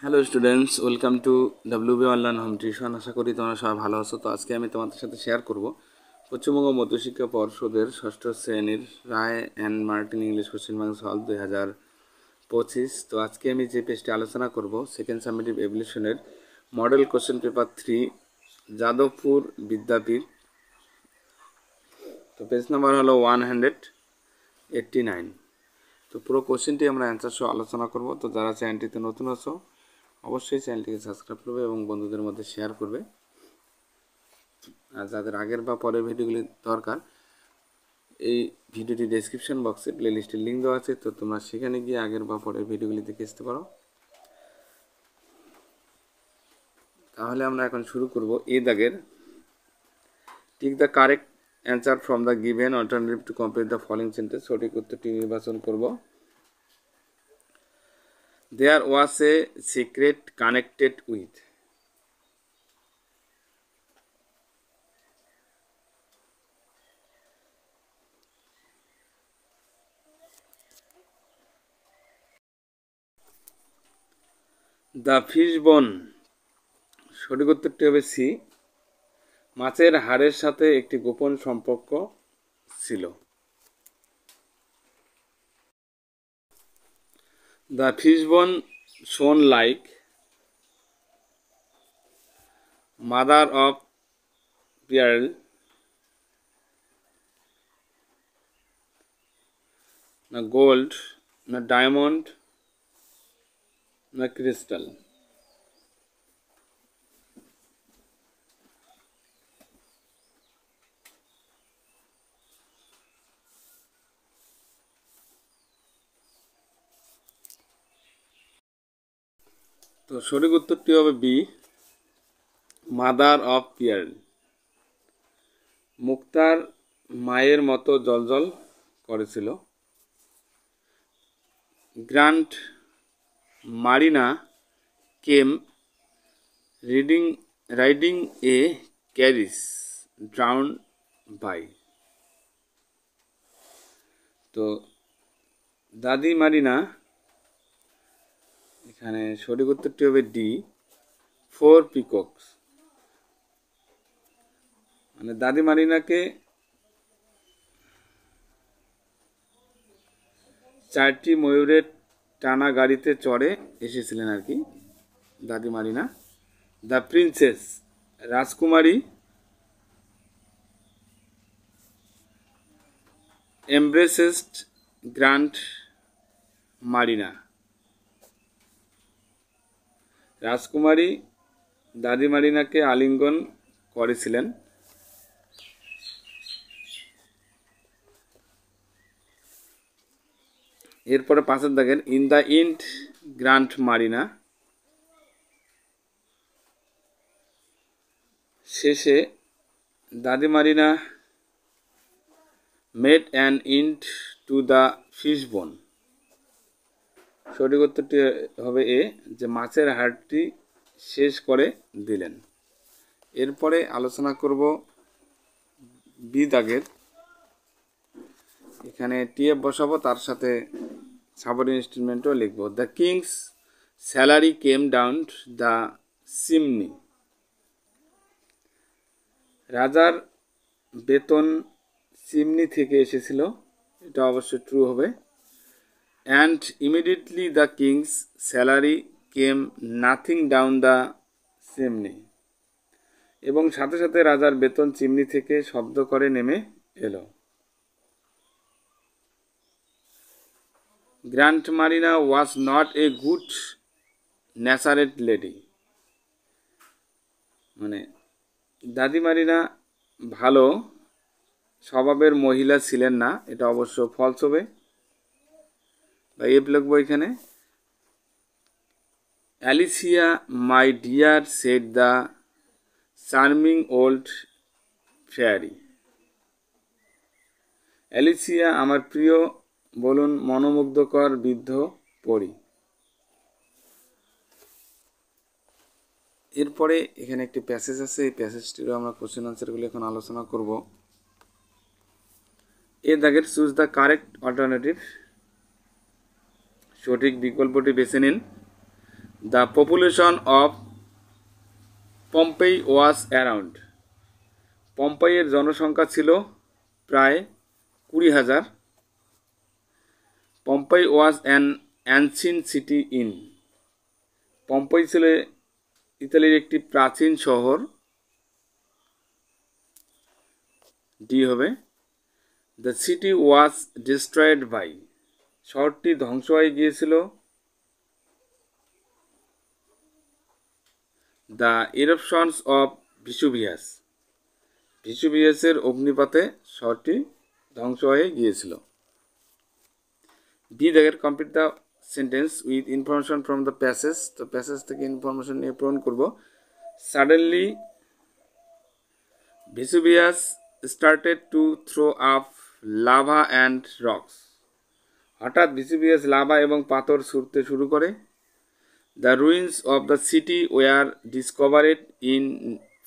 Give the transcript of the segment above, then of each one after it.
Hello students, welcome to WB online home tuition. আশা করি তোমরা সবাই ভালো আছো। তো আজকে আমি তোমাদের সাথে শেয়ার করব পশ্চিমবঙ্গ মধ্যশিক্ষা পর্ষদের ষষ্ঠ শ্রেণীর Ray and Martin English question bank solve 2025। তো আজকে আমি যে পেজটি আলোচনা করব second summative evaluation model question paper 3 Jadavpur Vidyapith. তো পেজ নাম্বার হলো 189। তো পুরো কোশ্চেনটি আমরা অ্যান্সার সহ আলোচনা করব। তো যারা চ্যানেলটিতে নতুন আছো অবশ্যই চ্যানেলটিকে সাবস্ক্রাইব করবে এবং বন্ধুদের মধ্যে শেয়ার করবে। আর যাদের আগের বা পরের ভিডিওগুলি দরকার, এই ভিডিওটি ডেসক্রিপশন বক্সে প্লেলিস্টের লিঙ্ক দেওয়া আছে, তো তোমরা সেখানে গিয়ে আগের বা পরের ভিডিওগুলি দেখে আসতে পারো। তাহলে আমরা এখন শুরু করব। এই দাগের tick the correct answer from the given alternative to complete the following sentence. সঠিক উত্তরটি নির্বাচন করব। There was a secret connected with. The fish bone. সঠিক উত্তরটি হবে সি। মাছের হাড়ের সাথে একটি গোপন সম্পর্ক ছিল। দ্য ফিশ বোন শোন লাইক মাদার অফ পিয়ার্ল, না গোল্ড, না ডায়মন্ড, না ক্রিস্টাল। তো সঠিক উত্তরটি হবে বি, মাদার অফ পিয়ার্ল। মুক্তার মায়ের মতো জলজল করেছিল। Grand Marina came riding a carriage drawn by. তো দাদি মারিনা, এখানে সঠিক উত্তরটি হবে ডি, 4 পিকক্স। মানে দাদি মারিনাকে 4টি ময়ূরের টানা গাড়িতে চড়ে এসেছিলেন আর কি দাদি মারিনা। দ্য প্রিন্সেস, রাজকুমারী এমব্রেসেসড গ্র্যান্ড মারিনা। রাজকুমারী দাদি মারিনাকে আলিঙ্গন করেছিলেন। এরপরে পাশের দাগের ইন দ্য ইন্ড গ্র্যান্ড মারিনা, শেষে দাদি Marina made an ইন্ড to the fish bone. সঠিক উত্তরটি হবে এ, যে মাছের হাড়টি শেষ করে দিলেন। এরপরে আলোচনা করব বি দাগের। এখানে টিএফ বসাবো, তার সাথে সাবঅর্ডিনেট স্টেটমেন্টও লিখব। The king's salary came down the chimney. রাজার বেতন চিমনি থেকে এসেছিল, এটা অবশ্যই ট্রু হবে। And immediately the king's salary came nothing down the chimney. এবং সাথে সাথে রাজার বেতন চিমনি থেকে শব্দ করে নেমে এলো। Grand Marina was not a good natured lady. মানে দাদি মারিনা ভালো স্বভাবের মহিলা ছিলেন না, এটা অবশ্য ফলস হবে বা এফ লিখবো এখানে। Alicia my dear said the charming old fairy. Alicia আমার প্রিয় বলুন মনোমুগ্ধকর বৃদ্ধ পরী। এরপরে এখানে একটি প্যাসেজ আছে, এই প্যাসেজটিরও আমরা কোশ্চেন আনসারগুলো এখন আলোচনা করব। এ দাগের চুজ দ্য কারেক্ট অল্টারনেটিভ। সঠিক বিকল্পটি বেছে নিন। The population of Pompeii was around. পম্পেইয়ের জনসংখ্যা ছিল প্রায় 20,000। Pompeii was an ancient city in. পম্পেই ছিল ইতালির একটি প্রাচীন শহর। ডি হবে। The city was destroyed by. শহরটি ধ্বংস হয়ে গিয়েছিল দ্য ইরপশনস অফ ভিসুভিয়াস। ভিসুভিয়াসের অগ্নিপাতে শহরটি ধ্বংস হয়ে গিয়েছিল। বি দেখের complete the sentence with information from the passage. তো প্যাসেজ থেকে ইনফরমেশন নিয়ে পূরণ করব। Suddenly Vesuvius started to throw up lava and rocks. হঠাৎ ভিসুভিয়াস লাভা এবং পাথর ছুঁড়তে শুরু করে। The ruins of the city were discovered in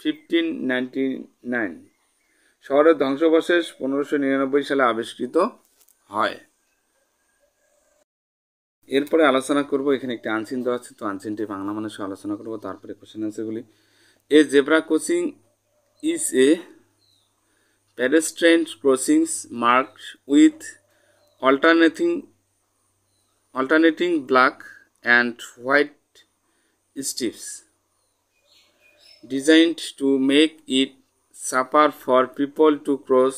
1599। শহরের ধ্বংসাবশেষ 1599 সালে আবিষ্কৃত হয়। এরপরে আলোচনা করব, এখানে একটি আনসিন দেওয়া আছে, তো আনসিনটি বাংলা মানুষ আলোচনা করব, তারপরে কোশ্চেন আনসারগুলি। A zebra crossing is a pedestrian crossings marked with alternating black and white strips designed to make it safer for people to cross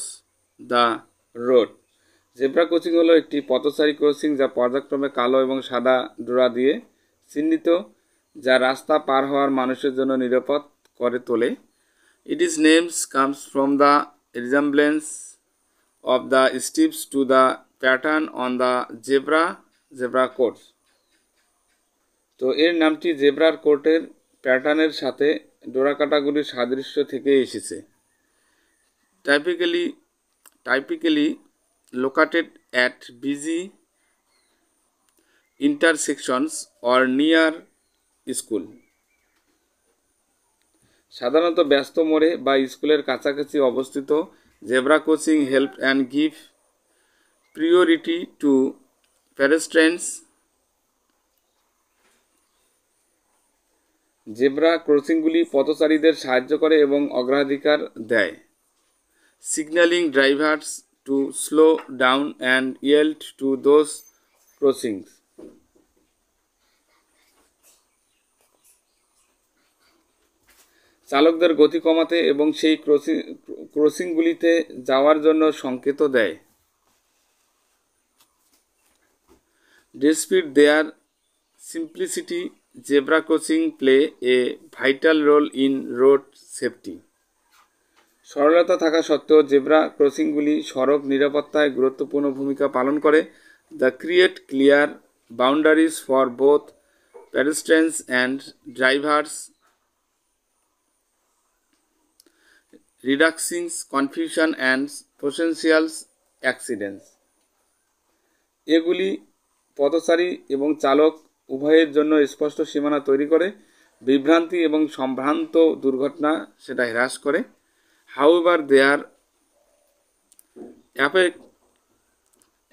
the road. Zebra crossing হলো একটি পথচারী ক্রসিং যা পর্যায়ক্রমে কালো এবং সাদা ডোরা দিয়ে চিহ্নিত, যা রাস্তা পার হওয়ার মানুষের জন্য নিরাপদ করে তোলে। It is names comes from the resemblance of the strips to the pattern on the zebra coats. তো এর নামটি জেব্রার কোটের প্যাটার্নের সাথে ডোরাকাটাগুলির সাদৃশ্য থেকে এসেছে। Typically located at busy intersections or near school. সাধারণত ব্যস্ত মোড়ে বা স্কুলের কাছাকাছি অবস্থিত, zebra crossing help and give priority to pedestrians. Zebra ক্রসিংগুলি পথচারীদের সাহায্য করে এবং অগ্রাধিকার দেয়। Signalling drivers to slow down and yield to those crossings. চালকদের গতি কমাতে এবং সেই ক্রসিংগুলিতে যাওয়ার জন্য সংকেত দেয়। Despite their simplicity, zebra crossing play a vital role in road safety. সরলতা থাকা সত্ত্বেও জেব্রা ক্রসিংগুলি সড়ক নিরাপত্তায় গুরুত্বপূর্ণ ভূমিকা পালন করে। The create clear boundaries for both pedestrians and drivers, reducing confusion and potential accidents. এগুলি পথচারী এবং চালক উভয়ের জন্য স্পষ্ট সীমানা তৈরি করে, বিভ্রান্তি এবং সম্ভ্রান্ত দুর্ঘটনা সেটা হ্রাস করে। However, their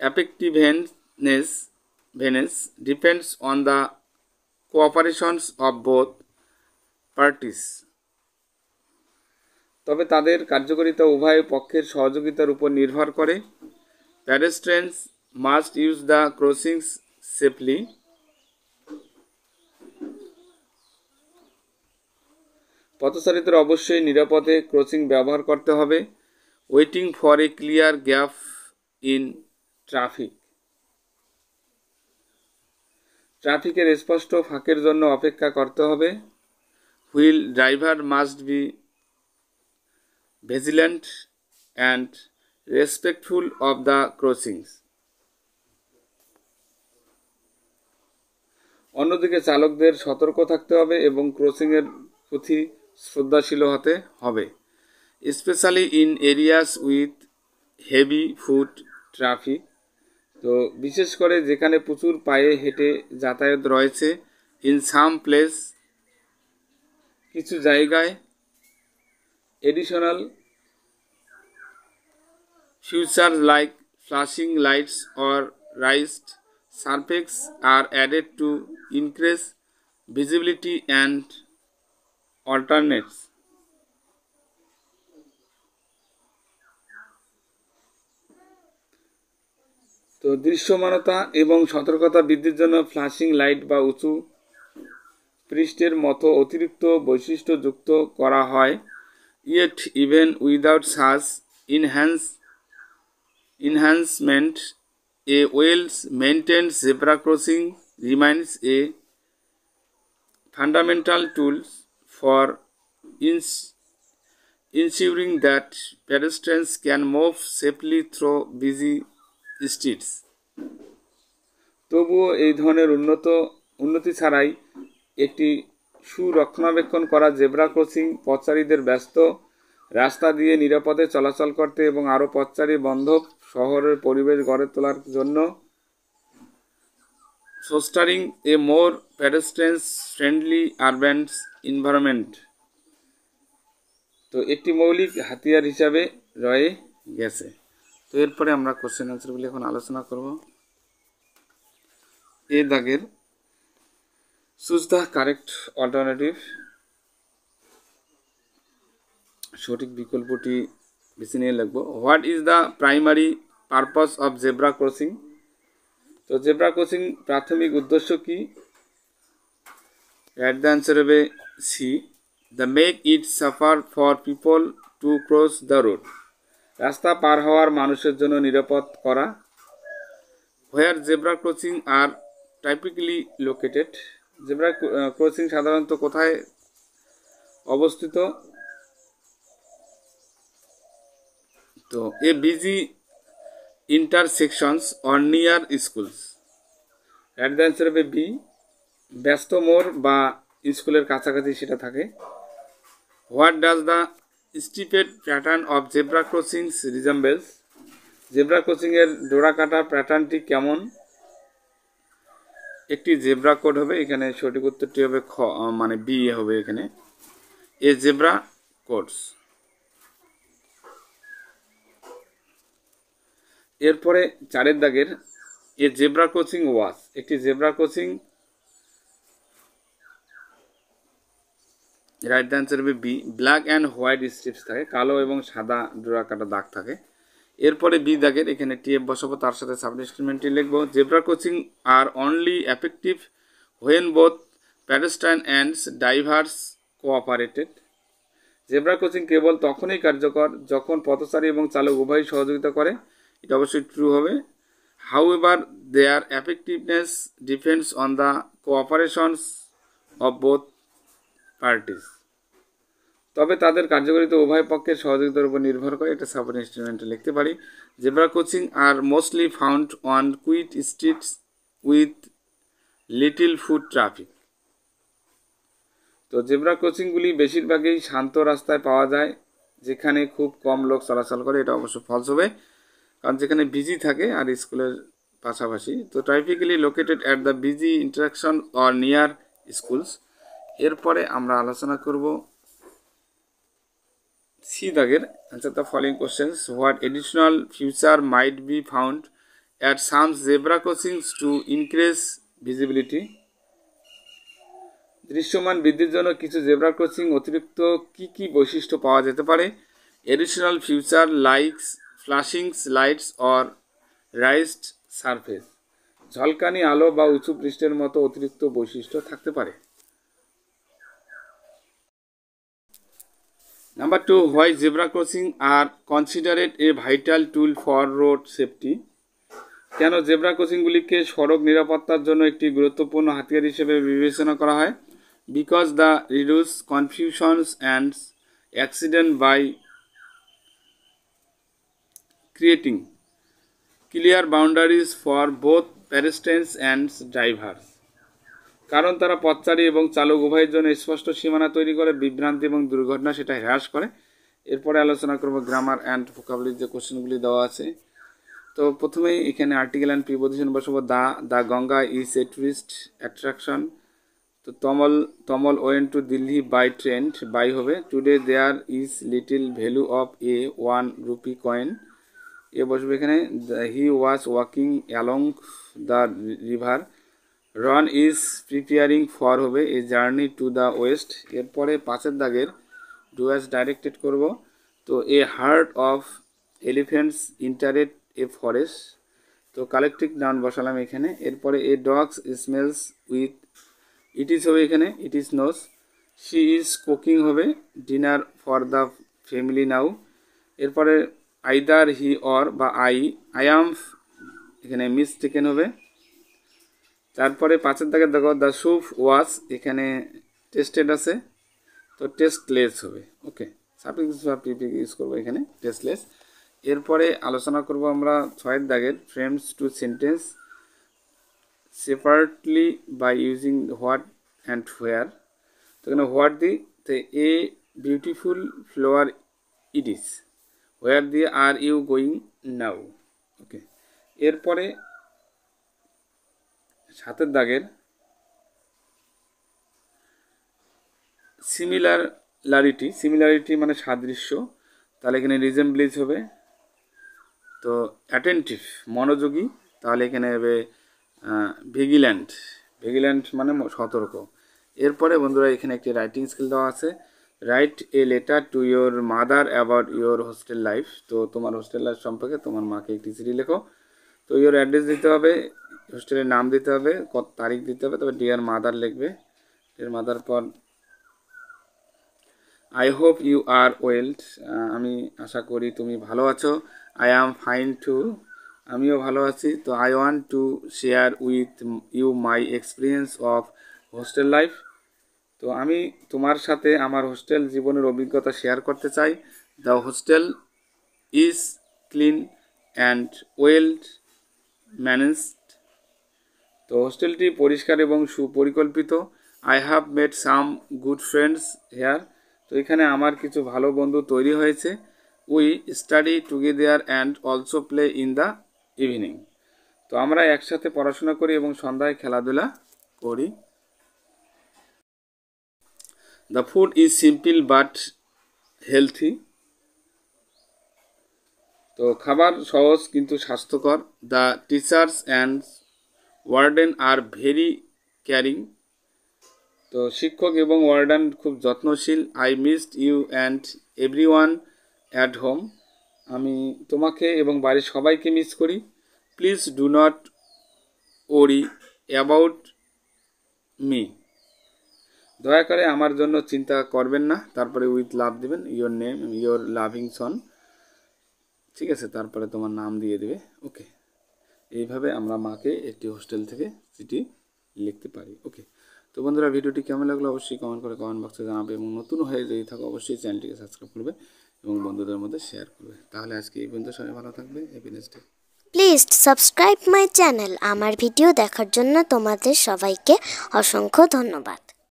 effectiveness depends on the cooperation of both parties. তবে তাদের কার্যকারিতা উভয় পক্ষের সহযোগিতার উপর নির্ভর করে। Pedestrians must use the crossings safely. পথচারীদের অবশ্যই নিরাপদে ক্রসিং ব্যবহার করতে হবে। Waiting for a clear gap in traffic. ট্রাফিকের স্পষ্ট ফাঁকের জন্য অপেক্ষা করতে হবে। Wheel driver must be vigilant and respectful of the ক্রসিংস। অন্যদিকে চালকদের সতর্ক থাকতে হবে এবং ক্রসিংয়ের প্রতি শ্রদ্ধাশীল হতে হবে, specially in areas with heavy foot traffic. তো বিশেষ করে যেখানে প্রচুর পায়ে হেঁটে যাতায়াত রয়েছে। ইন সাম প্লেস, কিছু জায়গায় additional feature like flashing lights or raised surface are added to increase visibility and alternates. তো দৃশ্যমানতা এবং সতর্কতা বৃদ্ধির জন্য ফ্ল্যাশিং লাইট বা উঁচু পৃষ্ঠের মতো অতিরিক্ত বৈশিষ্ট্য যুক্ত করা হয়। Yet even without such enhancement, a well-maintained zebra crossing remains a fundamental tool for ensuring that pedestrians can move safely through busy streets. তবুও এই ধরনের উন্নতি ছাড়াই একটি সুরক্ষণাবেক্ষণ করা জেব্রা ক্রসিং পথচারীদের ব্যস্ত রাস্তা দিয়ে নিরাপদে চলাচল করতে এবং আরও পথচারী বান্ধব শহরের পরিবেশ গড়ে তোলার জন্য fostering a more pedestrian friendly urban environment তো একটি মৌলিক হাতিয়ার হিসাবে রয়ে গেছে। তো এরপরে আমরা কোশ্চেন আনসারগুলি এখন আলোচনা করব। এ দাগের চুজ দ্য কারেক্ট অল্টারনেটিভ, সঠিক বিকল্পটি বেছে নিয়ে লিখব। What is the primary purpose of zebra crossing? তো জেব্রা ক্রসিং প্রাথমিক উদ্দেশ্য কি? রাইট দ্য অ্যান্সার হবে C, the make it safer for people to cross the road, রাস্তা পার হওয়ার মানুষের জন্য নিরাপদ করা। Where zebra crossing are typically located, zebra crossing সাধারণত কোথায় অবস্থিত? তো a busy intersections or near schools. Write the answer হবে বি, ব্যস্ত মোড় বা স্কুলের কাছাকাছি সেটা থাকে। What does the striped pattern of zebra crossings resembles, zebra ক্রসিংয়ের ডোরা কাটার প্যাটার্নটি কেমন? একটি জেব্রা কোড হবে, এখানে সঠিক উত্তরটি হবে খ, মানে বি হবে এখানে, এ জেব্রা কোডস। এরপরে চারের দাগের এ জেব্রা ক্রসিং ওয়াজ, একটি zebra crossing, write the answer হবে B, black and white stripes থাকে, কালো এবং সাদা ডোরা কাটা দাগ থাকে। এরপরে বি দাগের এখানে টিএফ বসাবো, তার সাথে সাবস্টেটমেন্টটি লিখবো। Zebra crossing are only effective when both pedestrian and drivers cooperated, zebra crossing কেবল তখনই কার্যকর যখন পথচারী এবং চালক উভয়ই সহযোগিতা করে, এটা অবশ্যই ট্রু হবে। However their effectiveness depends on the cooperations of both parties, তবে তাদের কার্যকারিতা উভয় পক্ষের সহযোগিতার উপর নির্ভর করে, এটা সাপোর্টিং স্টেটমেন্টে লিখতে পারি। Zebra crossing are mostly found on quiet streets with little foot traffic, তো জেব্রা ক্রসিংগুলি বেশিরভাগই শান্ত রাস্তায় পাওয়া যায় যেখানে খুব কম লোক চলাচল করে, এটা অবশ্য ফলস হবে, কারণ যেখানে বিজি থাকে আর স্কুলের পাশাপাশি। তো typically located at the busy interaction or near schools. এরপরে আমরা আলোচনা করব সি দাগের, answer the following questions. What additional feature might be found at some zebra ক্রসিংস to increase visibility, দৃশ্যমান বৃদ্ধির জন্য কিছু জেব্রা ক্রসিং অতিরিক্ত কি কি বৈশিষ্ট্য পাওয়া যেতে পারে? Additional feature likes flashing lights or raised surface, ঝলকানি আলো বা উঁচু পৃষ্ঠের মতো অতিরিক্ত বৈশিষ্ট্য থাকতে পারে। Number 2, why zebra crossing are considered a vital tool for road safety, কেন জেব্রা ক্রসিংগুলিকে সড়ক নিরাপত্তার জন্য একটি গুরুত্বপূর্ণ হাতিয়ার হিসেবে বিবেচনা করা হয়? Because the reduce confusions and accident by creating clear boundaries for both pedestrians and drivers, কারণ তারা পথচারী এবং চালক উভয়ের জন্য স্পষ্ট সীমানা তৈরি করে, বিভ্রান্তি এবং দুর্ঘটনা সেটা হ্রাস করে। এরপরে আলোচনা করব গ্রামার অ্যান্ড ভোকাবুলারি যে কোশ্চেনগুলি দেওয়া আছে। তো প্রথমেই এখানে আর্টিকেল অ্যান্ড প্রিপোজিশন বসাবো। The Ganga is a tourist attraction, তো Tamal went to Delhi by train, by হবে। Today there is little value of a 1 rupee coin, a বসবে এখানে। He was walking along the river, Ron is preparing for হবে a journey to the west. এরপরে 5 দাগের do as directed করব। তো a herd of elephants entered a forest, তো collective noun বসালাম এখানে। এরপরে a dogs smells with, it is হবে এখানে it is nose. She is cooking হবে dinner for the family now. এরপরে আইদার হি অর বা আই অ্যাম এখানে মিসটেকেন হবে। তারপরে 5 দাগের দেখো দ্য স্যুপ ওয়াজ এখানে টেস্টেড আছে, তো টেস্টলেস হবে। ওকে, সাফিক্স বা প্রিফিক্স ইউজ করবো এখানে টেস্টলেস। এরপরে আলোচনা করব আমরা 6 দাগের frames to sentence separately by using what and where. তো এখানে হোয়াট দি, তো a beautiful flower it is, where দিয়ে আর ইউ গোয়িং নাও। ওকে, এরপরে 7 দাগের সিমিলারিটি মানে সাদৃশ্য, তাহলে এখানে রিজেম্বলিজ হবে। তো অ্যাটেন্টিভ মনোযোগী, তাহলে এখানে হবে ভিজিল্যান্ট মানে সতর্ক। এরপরে বন্ধুরা এখানে একটি রাইটিং স্কিল দেওয়া আছে, write a letter to your mother about your hostel life. তো তোমার হোস্টেল লাইফ সম্পর্কে তোমার মাকে একটি চিঠি লেখো। তো ইয়োর অ্যাড্রেস দিতে হবে, হোস্টেলের নাম দিতে হবে, কত তারিখ দিতে হবে, তবে ডিয়ার মাদার লিখবে। ডিয়ার মাদার পর I hope you are well, আমি আশা করি তুমি ভালো আছো। আই অ্যাম ফাইন টু, আমিও ভালো আছি। তো I want to share with you my experience of hostel life, তো আমি তোমার সাথে আমার হোস্টেল জীবনের অভিজ্ঞতা শেয়ার করতে চাই। The hostel is clean and well managed, তো হোস্টেলটি পরিষ্কার এবং সুপরিকল্পিত। I have made some good friends here, তো এখানে আমার কিছু ভালো বন্ধু তৈরি হয়েছে। We study together and also play in the evening, তো আমরা একসাথে পড়াশোনা করি এবং সন্ধ্যায় খেলাধুলা করি। The food is simple but healthy, তো খাবার সহজ কিন্তু স্বাস্থ্যকর। The teachers and warden are very caring, তো শিক্ষক এবং ওয়ার্ডেন খুব যত্নশীল। I missed you and everyone at home, আমি তোমাকে এবং বাড়ির সবাইকে মিস করি। Please do not worry about me, দয়া করে আমার জন্য চিন্তা করবেন না। তারপরে উইথ লাভ দেবেন, ইয়োর নেম ইয়োর লাভিং সন, ঠিক আছে, তারপরে তোমার নাম দিয়ে দেবে। ওকে, এইভাবে আমরা মাকে একটি হোস্টেল থেকে চিঠি লিখতে পারি। ওকে, তো বন্ধুরা ভিডিওটি কেমন লাগলো অবশ্যই কমেন্ট করে কমেন্ট বক্সে জানাবে, এবং নতুন হয়ে যদি থাকো অবশ্যই চ্যানেলটিকে সাবস্ক্রাইব করবে এবং বন্ধুদের মধ্যে শেয়ার করবে। তাহলে আজকে এই পর্যন্ত, সবাই ভালো থাকবে, happy next day. Please subscribe my channel. আমার ভিডিও দেখার জন্য তোমাদের সবাইকে অসংখ্য ধন্যবাদ।